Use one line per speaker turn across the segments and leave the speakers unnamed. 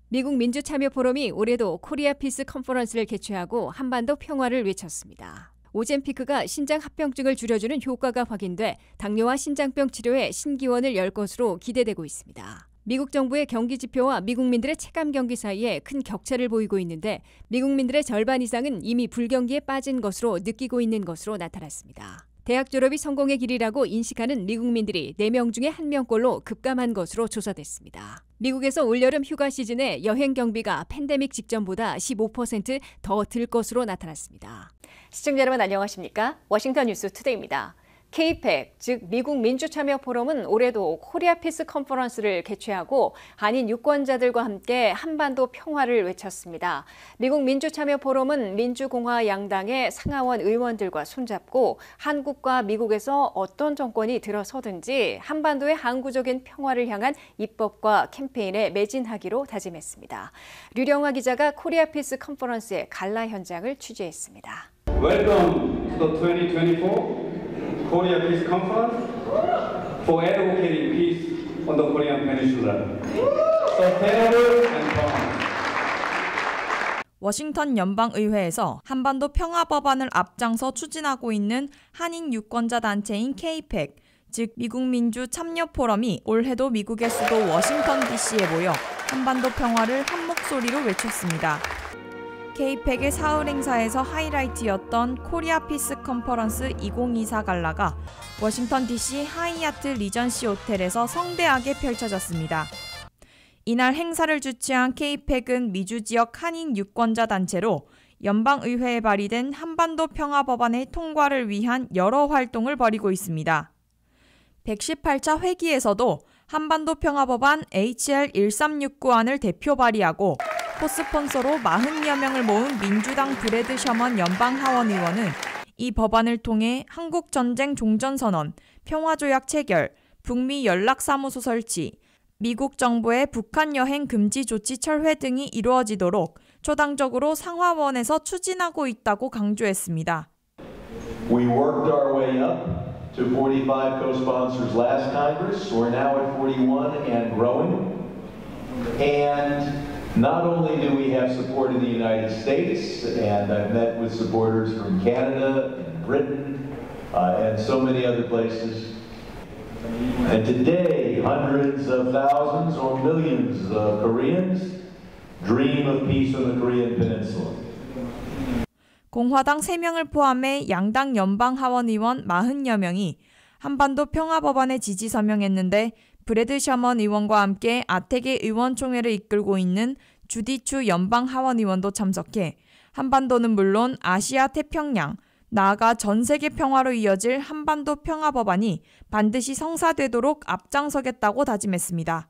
미국 민주참여포럼이 올해도 코리아 피스 컨퍼런스를 개최하고 한반도 평화를 외쳤습니다. 오젬피크가 신장 합병증을 줄여주는 효과가 확인돼 당뇨와 신장병 치료에 신기원을 열 것으로 기대되고 있습니다. 미국 정부의 경기 지표와 미국민들의 체감 경기 사이에 큰 격차를 보이고 있는데 미국민들의 절반 이상은 이미 불경기에 빠진 것으로 느끼고 있는 것으로 나타났습니다. 대학 졸업이 성공의 길이라고 인식하는 미국민들이 4명 중에 1명꼴로 급감한 것으로 조사됐습니다. 미국에서 올여름 휴가 시즌에 여행 경비가 팬데믹 직전보다 15% 더 들 것으로 나타났습니다. 시청자 여러분 안녕하십니까? 워싱턴 뉴스 투데이입니다. 케이펙, 즉 미국 민주참여포럼은 올해도 코리아 피스 컨퍼런스를 개최하고 한인 유권자들과 함께 한반도 평화를 외쳤습니다. 미국 민주참여포럼은 민주공화 양당의 상하원 의원들과 손잡고 한국과 미국에서 어떤 정권이 들어서든지 한반도의 항구적인 평화를 향한 입법과 캠페인에 매진하기로 다짐했습니다. 류령화 기자가 코리아 피스 컨퍼런스의 갈라 현장을 취재했습니다.
Welcome to the 2024 Korea Peace Conference for advocating peace on the Korean Peninsula. Sustainable and calm.
워싱턴 연방의회에서 한반도 평화 법안을 앞장서 추진하고 있는 한인 유권자 단체인 케이펙, 즉 미국 민주 참여 포럼이 올해도 미국의 수도 워싱턴 DC에 모여 한반도 평화를 한 목소리로 외쳤습니다. 케이펙의 사흘 행사에서 하이라이트였던 코리아 피스 컨퍼런스 2024 갈라가 워싱턴 DC 하이아트 리전시 호텔에서 성대하게 펼쳐졌습니다. 이날 행사를 주최한 케이펙은 미주 지역 한인 유권자 단체로 연방의회에 발의된 한반도 평화 법안의 통과를 위한 여러 활동을 벌이고 있습니다. 118차 회기에서도 한반도 평화 법안 HR 1369안을 대표 발의하고 코스폰서로 40여 명을 모은 민주당 브래드 셔먼 연방하원 의원은 이 법안을 통해 한국전쟁 종전선언, 평화조약 체결, 북미 연락사무소 설치, 미국 정부의 북한 여행 금지 조치 철회 등이 이루어지도록 초당적으로 상하원에서 추진하고 있다고 강조했습니다.
We worked our way up to 45 co-sponsors last Congress. We're now at 41 and growing. And not only do we have support in the United States, and I've met with supporters from Canada and Britain and so many other places, and today hundreds of thousands or millions of Koreans dream of peace on the Korean Peninsula.
공화당 3명을 포함해 양당 연방 하원 의원 40여 명이 한반도 평화 법안에 지지 서명했는데 브래드 셔먼 의원과 함께 아태계 의원총회를 이끌고 있는 주디 추 연방 하원 의원도 참석해 한반도는 물론 아시아 태평양, 나아가 전 세계 평화로 이어질 한반도 평화 법안이 반드시 성사되도록 앞장서겠다고 다짐했습니다.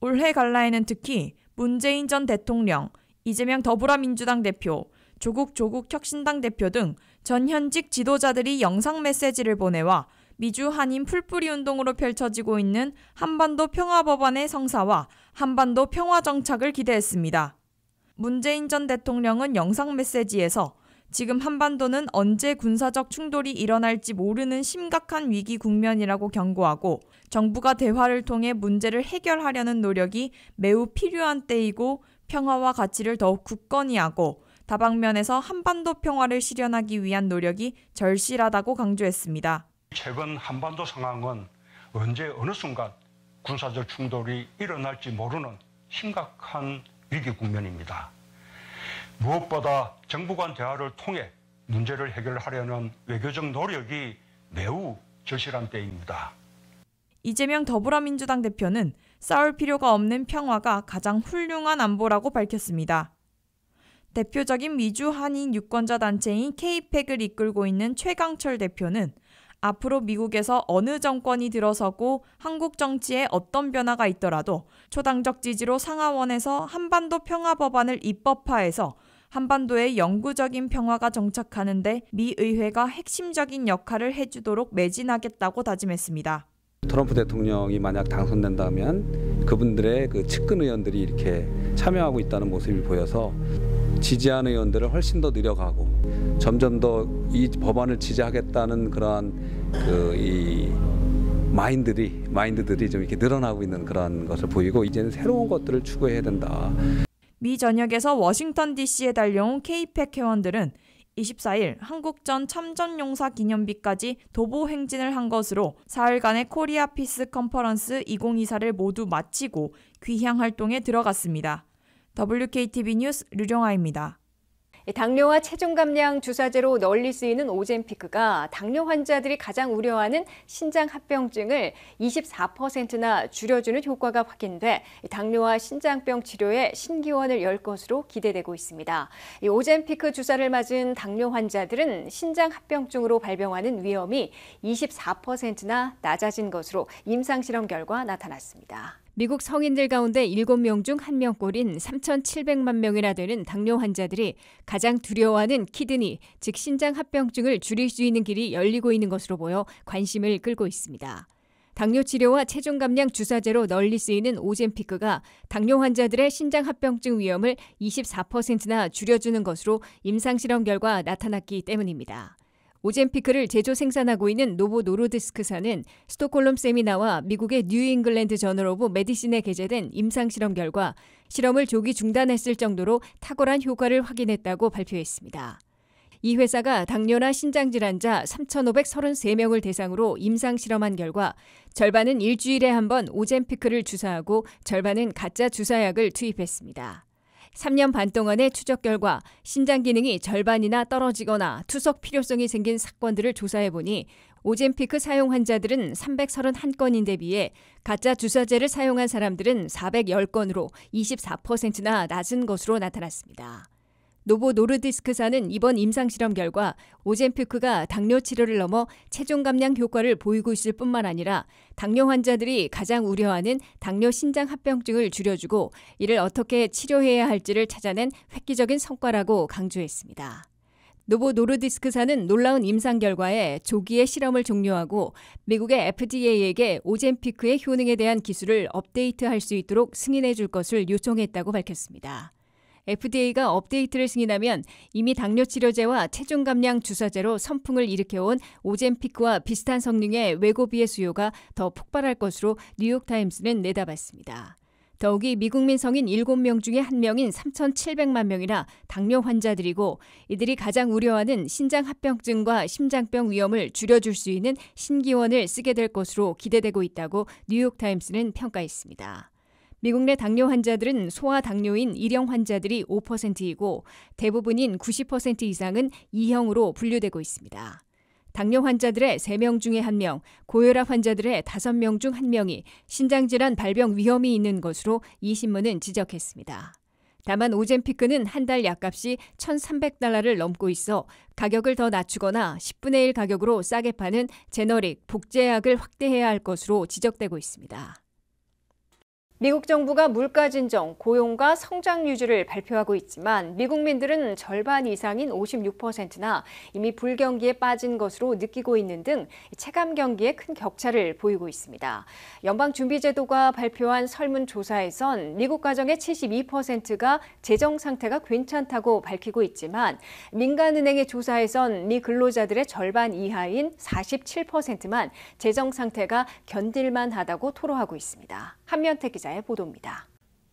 올해 갈라에는 특히 문재인 전 대통령, 이재명 더불어민주당 대표, 조국 혁신당 대표 등 전현직 지도자들이 영상 메시지를 보내와 미주 한인 풀뿌리 운동으로 펼쳐지고 있는 한반도 평화 법안의 성사와 한반도 평화 정착을 기대했습니다. 문재인 전 대통령은 영상 메시지에서 지금 한반도는 언제 군사적 충돌이 일어날지 모르는 심각한 위기 국면이라고 경고하고 정부가 대화를 통해 문제를 해결하려는 노력이 매우 필요한 때이고 평화와 가치를 더욱 굳건히 하고 다방면에서 한반도 평화를 실현하기 위한 노력이 절실하다고 강조했습니다.
최근 한반도 상황은 언제 어느 순간 군사적 충돌이 일어날지 모르는 심각한 위기 국면입니다. 무엇보다 정부 간 대화를 통해 문제를 해결하려는 외교적 노력이 매우 절실한 때입니다.
이재명 더불어민주당 대표는 싸울 필요가 없는 평화가 가장 훌륭한 안보라고 밝혔습니다. 대표적인 미주 한인 유권자 단체인 케이펙을 이끌고 있는 최강철 대표는 앞으로 미국에서 어느 정권이 들어서고 한국 정치에 어떤 변화가 있더라도 초당적 지지로 상하원에서 한반도 평화 법안을 입법화해서 한반도의 영구적인 평화가 정착하는 데 미 의회가 핵심적인 역할을 해주도록 매진하겠다고 다짐했습니다.
트럼프 대통령이 만약 당선된다면 그분들의 그 측근 의원들이 이렇게 참여하고 있다는 모습이 보여서 지지하는 의원들을 훨씬 더 늘려가고 점점 더 이 법안을 지지하겠다는 그러한 이 마인드들이 좀 이렇게 늘어나고 있는 그런 것을 보이고 이제는 새로운 것들을 추구해야 된다.
미 전역에서 워싱턴 DC에 달려온 K-팩 회원들은 24일 한국전 참전용사 기념비까지 도보 행진을 한 것으로 사흘간의 코리아 피스 컨퍼런스 2024를 모두 마치고 귀향 활동에 들어갔습니다. WKTV 뉴스 류정아입니다.
당뇨와 체중 감량 주사제로 널리 쓰이는 오젬피크가 당뇨 환자들이 가장 우려하는 신장 합병증을 24%나 줄여주는 효과가 확인돼 당뇨와 신장병 치료에 신기원을 열 것으로 기대되고 있습니다. 이 오젬피크 주사를 맞은 당뇨 환자들은 신장 합병증으로 발병하는 위험이 24%나 낮아진 것으로 임상실험 결과 나타났습니다. 미국 성인들 가운데 7명 중 1명꼴인 3,700만 명이나 되는 당뇨 환자들이 가장 두려워하는 키드니, 즉 신장 합병증을 줄일 수 있는 길이 열리고 있는 것으로 보여 관심을 끌고 있습니다. 당뇨 치료와 체중 감량 주사제로 널리 쓰이는 오젬피크가 당뇨 환자들의 신장 합병증 위험을 24%나 줄여주는 것으로 임상실험 결과 나타났기 때문입니다. 오젬피크를 제조 생산하고 있는 노보 노르디스크사는 스톡홀름 세미나와 미국의 뉴잉글랜드 저널 오브 메디신에 게재된 임상실험 결과 실험을 조기 중단했을 정도로 탁월한 효과를 확인했다고 발표했습니다. 이 회사가 당뇨나 신장질환자 3,533명을 대상으로 임상실험한 결과 절반은 일주일에 한 번 오젬피크를 주사하고 절반은 가짜 주사약을 투입했습니다. 3년 반 동안의 추적 결과 신장 기능이 절반이나 떨어지거나 투석 필요성이 생긴 사건들을 조사해보니 오젬피크 사용 환자들은 331건인데 비해 가짜 주사제를 사용한 사람들은 410건으로 24%나 낮은 것으로 나타났습니다. 노보 노르디스크사는 이번 임상실험 결과 오젬피크가 당뇨 치료를 넘어 체중 감량 효과를 보이고 있을 뿐만 아니라 당뇨 환자들이 가장 우려하는 당뇨 신장 합병증을 줄여주고 이를 어떻게 치료해야 할지를 찾아낸 획기적인 성과라고 강조했습니다. 노보 노르디스크사는 놀라운 임상 결과에 조기에 실험을 종료하고 미국의 FDA에게 오젬피크의 효능에 대한 기술을 업데이트할 수 있도록 승인해 줄 것을 요청했다고 밝혔습니다. FDA가 업데이트를 승인하면 이미 당뇨 치료제와 체중 감량 주사제로 선풍을 일으켜온 오젬피크와 비슷한 성능의 웨고비의 수요가 더 폭발할 것으로 뉴욕타임스는 내다봤습니다. 더욱이 미국민 성인 7명 중에 1명인 3,700만 명이나 당뇨 환자들이고 이들이 가장 우려하는 신장 합병증과 심장병 위험을 줄여줄 수 있는 신기원을 쓰게 될 것으로 기대되고 있다고 뉴욕타임스는 평가했습니다. 미국 내 당뇨 환자들은 소아당뇨인 1형 환자들이 5%이고 대부분인 90% 이상은 2형으로 분류되고 있습니다. 당뇨 환자들의 3명 중에 1명, 고혈압 환자들의 5명 중 1명이 신장질환 발병 위험이 있는 것으로 이 신문은 지적했습니다. 다만 오젬피크는 한 달 약값이 $1,300를 넘고 있어 가격을 더 낮추거나 10분의 1 가격으로 싸게 파는 제너릭, 복제약을 확대해야 할 것으로 지적되고 있습니다. 미국 정부가 물가 진정, 고용과 성장 유지를 발표하고 있지만 미국민들은 절반 이상인 56%나 이미 불경기에 빠진 것으로 느끼고 있는 등 체감 경기에 큰 격차를 보이고 있습니다. 연방준비제도가 발표한 설문조사에선 미국 가정의 72%가 재정 상태가 괜찮다고 밝히고 있지만 민간은행의 조사에선 미 근로자들의 절반 이하인 47%만 재정 상태가 견딜만 하다고 토로하고 있습니다. 한면택 기자의 보도입니다.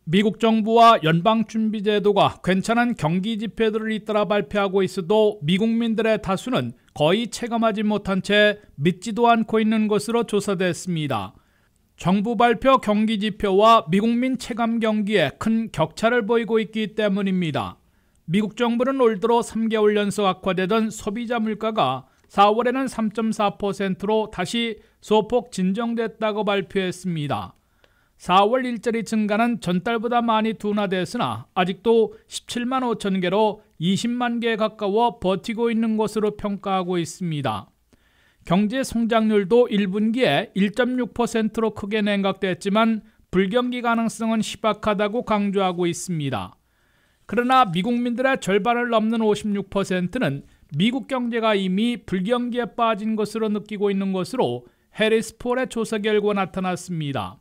미국 정부와 연방준비제도가 괜찮은 경기 지표들을 잇따라 발표하고 있어도 미국민들의 다수는 거의 체감하지 못한 채 믿지도 않고 있는 것으로 조사됐습니다. 정부 발표 경기 지표와 미국민 체감 경기에 큰 격차를 보이고 있기 때문입니다. 미국 정부는 올 들어 3개월 연속 악화되던 소비자 물가가 4월에는 3.4%로 다시 소폭 진정됐다고 발표했습니다. 4월 일자리 증가는 전달보다 많이 둔화됐으나 아직도 17만 5천 개로 20만 개에 가까워 버티고 있는 것으로 평가하고 있습니다. 경제 성장률도 1분기에 1.6%로 크게 냉각됐지만 불경기 가능성은 희박하다고 강조하고 있습니다. 그러나 미국민들의 절반을 넘는 56%는 미국 경제가 이미 불경기에 빠진 것으로 느끼고 있는 것으로 해리스 폴의 조사 결과 나타났습니다.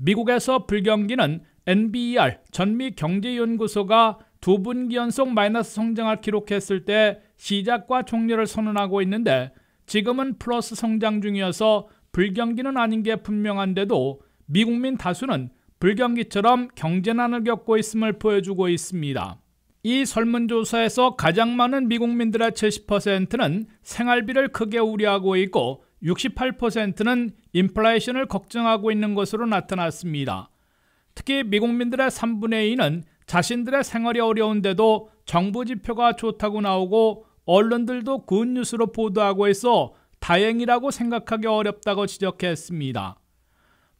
미국에서 불경기는 NBER 전미경제연구소가 2분기 연속 마이너스 성장을 기록했을 때 시작과 종료를 선언하고 있는데 지금은 플러스 성장 중이어서 불경기는 아닌 게 분명한데도 미국민 다수는 불경기처럼 경제난을 겪고 있음을 보여주고 있습니다. 이 설문조사에서 가장 많은 미국민들의 70%는 생활비를 크게 우려하고 있고 68%는 인플레이션을 걱정하고 있는 것으로 나타났습니다. 특히 미국민들의 3분의 2는 자신들의 생활이 어려운데도 정부 지표가 좋다고 나오고 언론들도 굿뉴스로 보도하고 있어 다행이라고 생각하기 어렵다고 지적했습니다.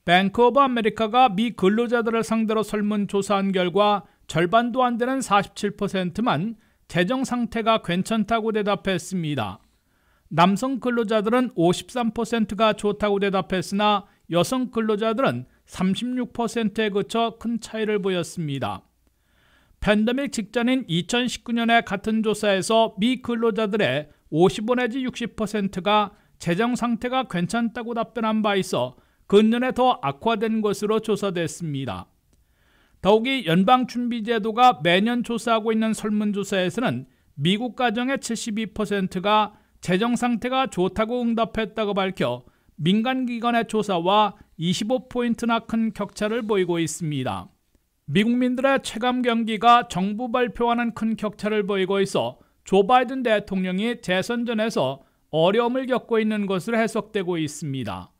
뱅크 오브 아메리카가 미 근로자들을 상대로 설문조사한 결과 절반도 안 되는 47%만 재정 상태가 괜찮다고 대답했습니다. 남성 근로자들은 53%가 좋다고 대답했으나 여성 근로자들은 36%에 그쳐 큰 차이를 보였습니다. 팬데믹 직전인 2019년의 같은 조사에서 미 근로자들의 55 내지 60%가 재정 상태가 괜찮다고 답변한 바 있어 근년에 더 악화된 것으로 조사됐습니다. 더욱이 연방준비제도가 매년 조사하고 있는 설문조사에서는 미국 가정의 72%가 재정 상태가 좋다고 응답했다고 밝혀 민간기관의 조사와 25포인트나 큰 격차를 보이고 있습니다. 미국민들의 체감 경기가 정부 발표와는 큰 격차를 보이고 있어 조 바이든 대통령이 재선전에서 어려움을 겪고 있는 것으로 해석되고 있습니다.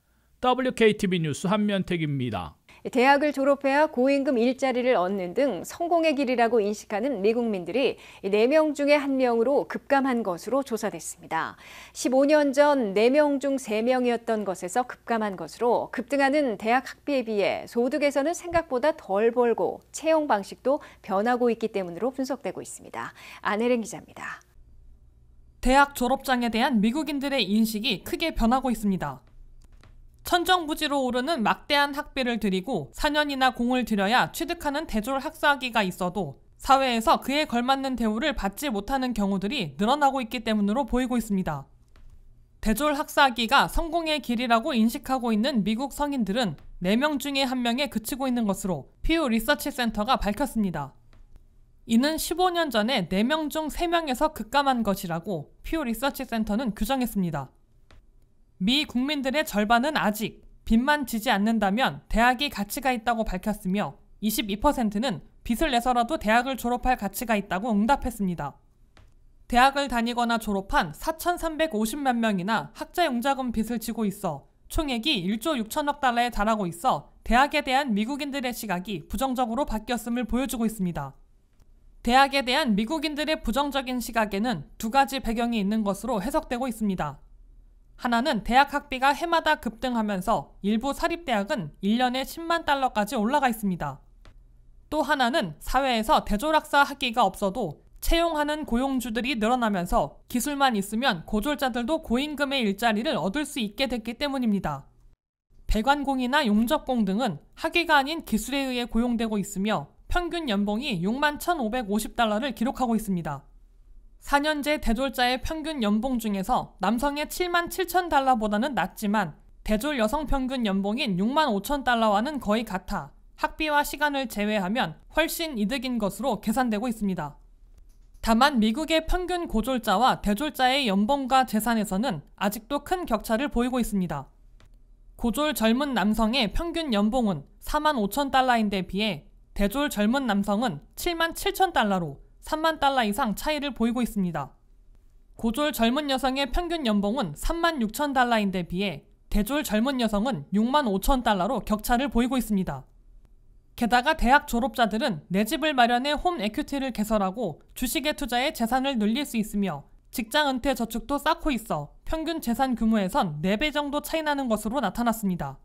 WKTV 뉴스 한면택입니다.
대학을 졸업해야 고임금 일자리를 얻는 등 성공의 길이라고 인식하는 미국민들이 4명 중에 1명으로 급감한 것으로 조사됐습니다. 15년 전 4명 중 3명이었던 것에서 급감한 것으로 급등하는 대학 학비에 비해 소득에서는 생각보다 덜 벌고 채용 방식도 변하고 있기 때문으로 분석되고 있습니다. 안혜린 기자입니다.
대학 졸업장에 대한 미국인들의 인식이 크게 변하고 있습니다. 천정부지로 오르는 막대한 학비를 들이고 4년이나 공을 들여야 취득하는 대졸 학사학위가 있어도 사회에서 그에 걸맞는 대우를 받지 못하는 경우들이 늘어나고 있기 때문으로 보이고 있습니다. 대졸 학사학위가 성공의 길이라고 인식하고 있는 미국 성인들은 4명 중에 1명에 그치고 있는 것으로 퓨 리서치 센터가 밝혔습니다. 이는 15년 전에 4명 중 3명에서 급감한 것이라고 퓨 리서치 센터는 규정했습니다. 미 국민들의 절반은 아직 빚만 지지 않는다면 대학이 가치가 있다고 밝혔으며 22%는 빚을 내서라도 대학을 졸업할 가치가 있다고 응답했습니다. 대학을 다니거나 졸업한 4,350만 명이나 학자용자금 빚을 지고 있어 총액이 1조 6천억 달러에 달하고 있어 대학에 대한 미국인들의 시각이 부정적으로 바뀌었음을 보여주고 있습니다. 대학에 대한 미국인들의 부정적인 시각에는 2가지 배경이 있는 것으로 해석되고 있습니다. 하나는 대학 학비가 해마다 급등하면서 일부 사립대학은 1년에 10만 달러까지 올라가 있습니다. 또 하나는 사회에서 대졸학사 학위가 없어도 채용하는 고용주들이 늘어나면서 기술만 있으면 고졸자들도 고임금의 일자리를 얻을 수 있게 됐기 때문입니다. 배관공이나 용접공 등은 학위가 아닌 기술에 의해 고용되고 있으며 평균 연봉이 6만 1,550달러를 기록하고 있습니다. 4년제 대졸자의 평균 연봉 중에서 남성의 7만 7천 달러보다는 낮지만 대졸 여성 평균 연봉인 6만 5천 달러와는 거의 같아 학비와 시간을 제외하면 훨씬 이득인 것으로 계산되고 있습니다. 다만 미국의 평균 고졸자와 대졸자의 연봉과 재산에서는 아직도 큰 격차를 보이고 있습니다. 고졸 젊은 남성의 평균 연봉은 4만 5천 달러인데 비해 대졸 젊은 남성은 7만 7천 달러로 3만 달러 이상 차이를 보이고 있습니다. 고졸 젊은 여성의 평균 연봉은 3만 6천 달러인데 비해 대졸 젊은 여성은 6만 5천 달러로 격차를 보이고 있습니다. 게다가 대학 졸업자들은 내 집을 마련해 홈 에퀴티를 개설하고 주식에 투자해 재산을 늘릴 수 있으며 직장 은퇴 저축도 쌓고 있어 평균 재산 규모에선 4배 정도 차이 나는 것으로 나타났습니다.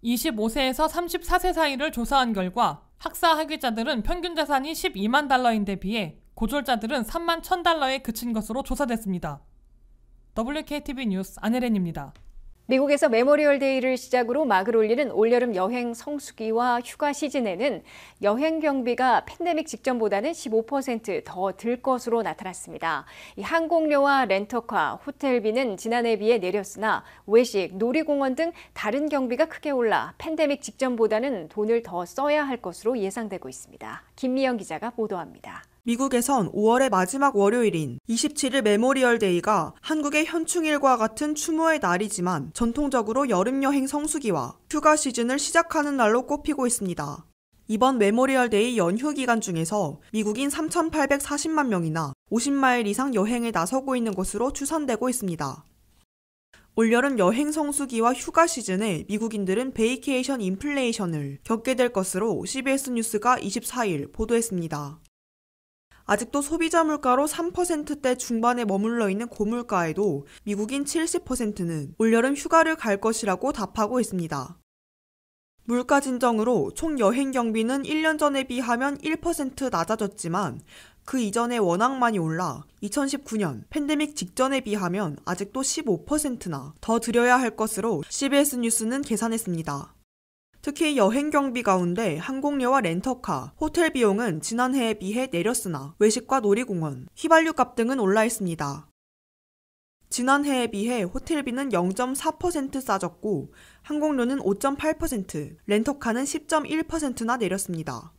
25세에서 34세 사이를 조사한 결과 학사 학위자들은 평균 재산이 12만 달러인데 비해 고졸자들은 3만 1,000달러에 그친 것으로 조사됐습니다. WKTV 뉴스 안혜린입니다.
미국에서 메모리얼 데이를 시작으로 막을 올리는 올여름 여행 성수기와 휴가 시즌에는 여행 경비가 팬데믹 직전보다는 15% 더 들 것으로 나타났습니다. 이 항공료와 렌터카, 호텔비는 지난해에 비해 내렸으나 외식, 놀이공원 등 다른 경비가 크게 올라 팬데믹 직전보다는 돈을 더 써야 할 것으로 예상되고 있습니다. 김미영 기자가 보도합니다.
미국에선 5월의 마지막 월요일인 27일 메모리얼 데이가 한국의 현충일과 같은 추모의 날이지만 전통적으로 여름 여행 성수기와 휴가 시즌을 시작하는 날로 꼽히고 있습니다. 이번 메모리얼 데이 연휴 기간 중에서 미국인 3,840만 명이나 50마일 이상 여행에 나서고 있는 것으로 추산되고 있습니다. 올여름 여행 성수기와 휴가 시즌에 미국인들은 베이케이션 인플레이션을 겪게 될 것으로 CBS 뉴스가 24일 보도했습니다. 아직도 소비자 물가로 3%대 중반에 머물러 있는 고물가에도 미국인 70%는 올여름 휴가를 갈 것이라고 답하고 있습니다. 물가 진정으로 총 여행 경비는 1년 전에 비하면 1% 낮아졌지만 그 이전에 워낙 많이 올라 2019년 팬데믹 직전에 비하면 아직도 15%나 더 들여야 할 것으로 CBS 뉴스는 계산했습니다. 특히 여행 경비 가운데 항공료와 렌터카, 호텔 비용은 지난해에 비해 내렸으나 외식과 놀이공원, 휘발유값 등은 올라 있습니다. 지난해에 비해 호텔비는 0.4% 싸졌고 항공료는 5.8%, 렌터카는 10.1%나 내렸습니다.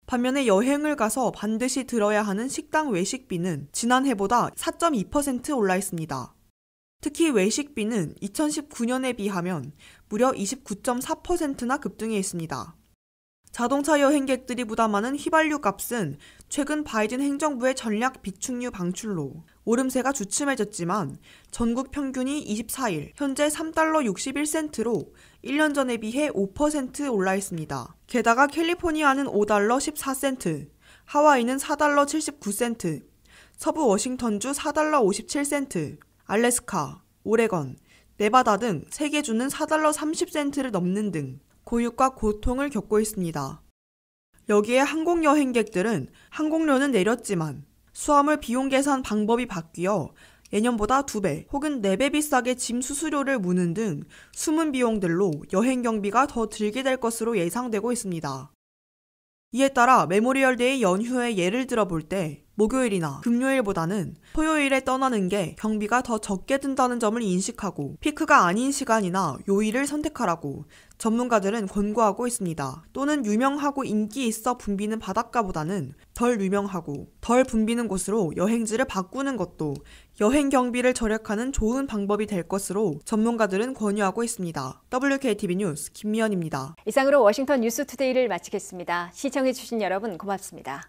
반면에 여행을 가서 반드시 들어야 하는 식당 외식비는 지난해보다 4.2% 올라 있습니다. 특히 외식비는 2019년에 비하면 무려 29.4%나 급등해 있습니다. 자동차 여행객들이 부담하는 휘발유 값은 최근 바이든 행정부의 전략 비축유 방출로 오름세가 주춤해졌지만 전국 평균이 24일 현재 3달러 61센트로 1년 전에 비해 5% 올라 있습니다. 게다가 캘리포니아는 5달러 14센트, 하와이는 4달러 79센트, 서부 워싱턴주 4달러 57센트, 알래스카, 오레건, 네바다 등 3개 주는 4달러 30센트를 넘는 등 고육과 고통을 겪고 있습니다. 여기에 항공 여행객들은 항공료는 내렸지만 수화물 비용 계산 방법이 바뀌어 예년보다 2배 혹은 4배 비싸게 짐 수수료를 무는 등 숨은 비용들로 여행 경비가 더 들게 될 것으로 예상되고 있습니다. 이에 따라 메모리얼 데이 연휴의 예를 들어볼 때 목요일이나 금요일보다는 토요일에 떠나는 게 경비가 더 적게 든다는 점을 인식하고 피크가 아닌 시간이나 요일을 선택하라고 전문가들은 권고하고 있습니다. 또는 유명하고 인기 있어 붐비는 바닷가보다는 덜 유명하고 덜 붐비는 곳으로 여행지를 바꾸는 것도 여행 경비를 절약하는 좋은 방법이 될 것으로 전문가들은 권유하고 있습니다. WKTV 뉴스 김미연입니다.
이상으로 워싱턴 뉴스투데이를 마치겠습니다. 시청해주신 여러분 고맙습니다.